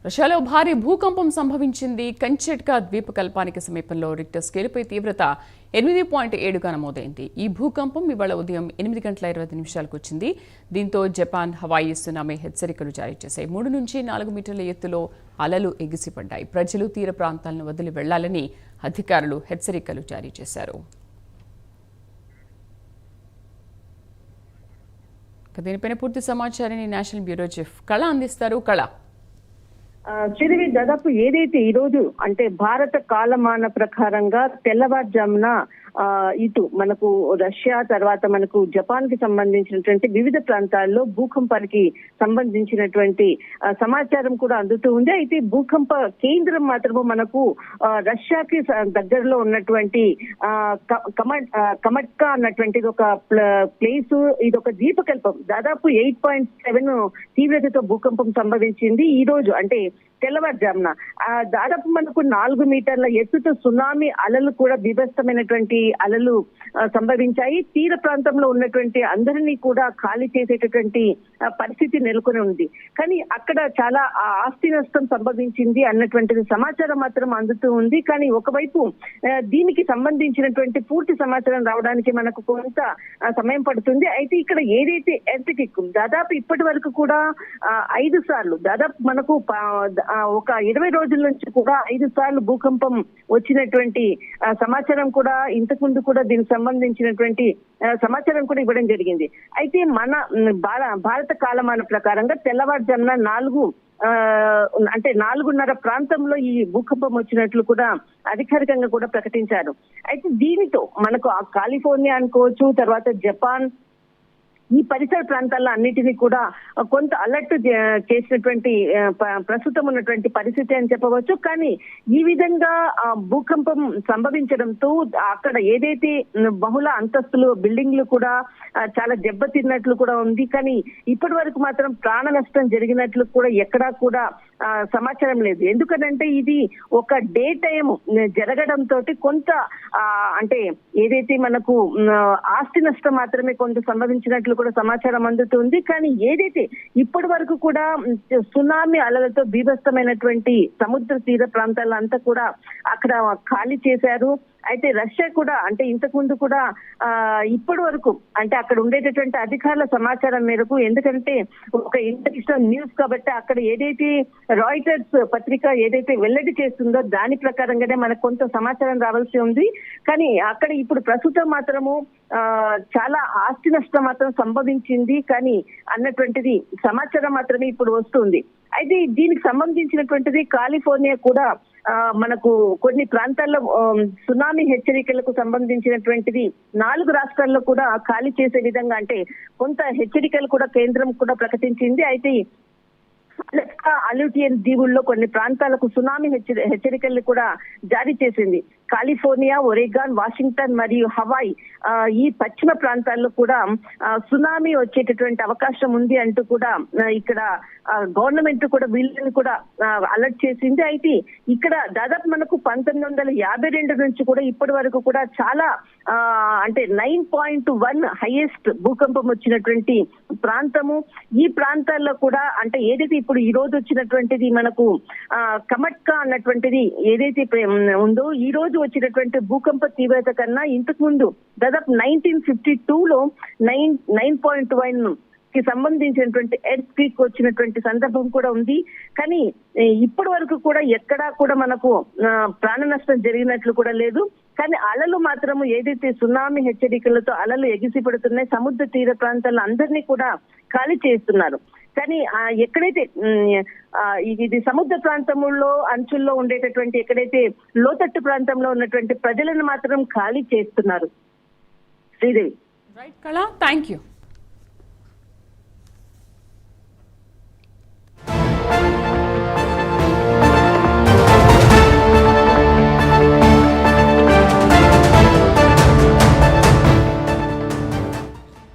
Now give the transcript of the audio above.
రష్యాలో భారీ భూకంపం సంభవించింది. కంచెట్కా ద్వీపకల్పానికి సమీపంలో రిక్టర్ స్కేలుపై తీవ్రత 8.7గా నమోదైంది. ఈ భూకంపం ఇవాళ ఉదయం 8:25 వచ్చింది. దీంతో జపాన్, హవాయి సునామీ హెచ్చరికలు జారీ చేశాయి. 3 నుంచి 4 మీటర్ల ఎత్తులో అలలు ఎగిసిపడ్డాయి. ప్రజలు తీర ప్రాంతాలను వదిలి వెళ్లాలని అధికారులు హెచ్చరికలు జారీ చేశారు. దీనిపైన పూర్తి సమాచారాన్ని నేషనల్ బ్యూరో చీఫ్ కళ అందిస్తారు. కళ, శ్రీదేవి, దాదాపు ఏదైతే ఈ రోజు అంటే భారత కాలమాన ప్రకారంగా తెల్లవారుజామున ఇటు మనకు రష్యా తర్వాత మనకు జపాన్ కి సంబంధించినటువంటి వివిధ ప్రాంతాల్లో భూకంపానికి సంబంధించినటువంటి సమాచారం కూడా అందుతూ ఉంది. అయితే భూకంప కేంద్రం మాత్రము మనకు రష్యాకి దగ్గరలో ఉన్నటువంటి కమట్కా అన్నటువంటిది ఒక ప్లేస్. ఇది ఒక ద్వీపకల్పం. దాదాపు 8.7 తీవ్రతతో భూకంపం సంభవించింది ఈ రోజు, అంటే తెల్లవారుజామున. దాదాపు మనకు 4 మీటర్ల ఎత్తుతో సునామీ అలలు కూడా బీభత్సమైనటువంటి అలలు సంభవించాయి. తీర ప్రాంతంలో ఉన్నటువంటి అందరినీ కూడా ఖాళీ చేసేటటువంటి పరిస్థితి నెలకొని ఉంది. కానీ అక్కడ చాలా ఆస్తి నష్టం సంభవించింది అన్నటువంటిది సమాచారం మాత్రం అందుతూ ఉంది. కానీ ఒకవైపు దీనికి సంబంధించినటువంటి పూర్తి సమాచారం రావడానికి మనకు కొంత సమయం పడుతుంది. అయితే ఇక్కడ ఏదైతే ఎర్త్క్వేక్ దాదాపు ఇప్పటి వరకు కూడా 5 సార్లు, దాదాపు మనకు ఒక 20 రోజుల నుంచి కూడా 5 సార్లు భూకంపం వచ్చినటువంటి సమాచారం కూడా ఇంతకుముందు కూడా దీనికి సంబంధించినటువంటి సమాచారం కూడా ఇవ్వడం జరిగింది. అయితే మన భారత కాలమాన ప్రకారంగా తెల్లవారుజామున 4:30 ప్రాంతంలో ఈ భూకంపం వచ్చినట్లు కూడా అధికారికంగా కూడా ప్రకటించారు. అయితే దీనితో మనకు కాలిఫోర్నియా అనుకోవచ్చు, తర్వాత జపాన్, ఈ పరిసర ప్రాంతాల్లో అన్నిటినీ కూడా కొంత అలర్ట్ చేసినటువంటి ప్రస్తుతం ఉన్నటువంటి పరిస్థితి అని చెప్పవచ్చు. కానీ ఈ విధంగా భూకంపం సంభవించడంతో అక్కడ ఏదైతే బహుళ అంతస్తులు బిల్డింగ్లు కూడా చాలా దెబ్బతిన్నట్లు కూడా ఉంది. కానీ ఇప్పటి వరకు మాత్రం ప్రాణ నష్టం జరిగినట్లు కూడా ఎక్కడా కూడా సమాచారం లేదు. ఎందుకంటే ఇది ఒక డే టైం జరగడంతో కొంత అంటే ఏదైతే మనకు ఆస్తి నష్టం మాత్రమే కొంత సంభవించినట్లు కూడా సమాచారం అందుతుంది. కానీ ఏదైతే ఇప్పటి వరకు కూడా సునామీ అలలతో బీభత్సమైనటువంటి సముద్ర తీర ప్రాంతాలంతా కూడా అక్కడ ఖాళీ చేశారు. అయితే రష్యా కూడా అంటే ఇంతకు ముందు కూడా ఇప్పటి వరకు అంటే అక్కడ ఉండేటటువంటి అధికారుల సమాచారం మేరకు, ఎందుకంటే ఒక ఇంటర్నేషనల్ న్యూస్ కాబట్టి అక్కడ ఏదైతే రాయిటర్స్ పత్రిక ఏదైతే వెల్లడి చేస్తుందో దాని ప్రకారంగానే మనకు కొంత సమాచారం రావాల్సి ఉంది. కానీ అక్కడ ఇప్పుడు ప్రస్తుతం మాత్రము చాలా ఆస్తి నష్టం మాత్రం సంభవించింది కానీ అన్నటువంటిది సమాచారం మాత్రమే ఇప్పుడు వస్తుంది. అయితే దీనికి సంబంధించినటువంటిది కాలిఫోర్నియా కూడా మనకు కొన్ని ప్రాంతాల్లో సునామీ హెచ్చరికలకు సంబంధించినటువంటిది 4 రాష్ట్రాల్లో కూడా ఖాళీ చేసే విధంగా అంటే కొంత హెచ్చరికలు కూడా కేంద్రం కూడా ప్రకటించింది. అయితే అలూటియన్ దీవుల్లో కొన్ని ప్రాంతాలకు సునామీ హెచ్చరికలు కూడా జారీ చేసింది. కాలిఫోర్నియా, ఒరెగాన్, వాషింగ్టన్ మరియు హవాయి ఈ పశ్చిమ ప్రాంతాల్లో కూడా సునామీ వచ్చేటటువంటి అవకాశం ఉంది అంటూ కూడా ఇక్కడ గవర్నమెంట్ కూడా వీళ్ళని కూడా అలర్ట్ చేసింది. అయితే ఇక్కడ దాదాపు మనకు 1952 నుంచి కూడా ఇప్పటి వరకు కూడా చాలా అంటే 9.1 హైయెస్ట్ భూకంపం వచ్చినటువంటి ప్రాంతము. ఈ ప్రాంతాల్లో కూడా అంటే ఏదైతే ఇప్పుడు ఈ రోజు వచ్చినటువంటిది మనకు కమట్కా అన్నటువంటిది ఏదైతే ఉందో ఈ రోజు వచ్చినటువంటి భూకంప తీవ్రత కన్నా ఇంతకు ముందు దాదాపు 1952లో 9.1 కి సంబంధించినటువంటి ఎర్త్క్వేక్ వచ్చినటువంటి సందర్భం కూడా ఉంది. కానీ ఇప్పటి వరకు కూడా ఎక్కడా కూడా మనకు ప్రాణ నష్టం జరిగినట్లు కూడా లేదు. కానీ అలలు మాత్రము ఏదైతే సునామీ హెచ్చరికలతో అలలు ఎగిసిపడుతున్నాయి, సముద్ర తీర ప్రాంతాల్లో అందరినీ కూడా ఖాళీ చేస్తున్నారు. కానీ ఎక్కడైతే ఇది సముద్ర ప్రాంతంలో అంచుల్లో ఉండేటటువంటి ఎక్కడైతే లోతట్టు ప్రాంతంలో ఉన్నటువంటి ప్రజలను మాత్రం ఖాళీ చేస్తున్నారు. శ్రీదేవి. రైట్ కళ, థ్యాంక్ యూ.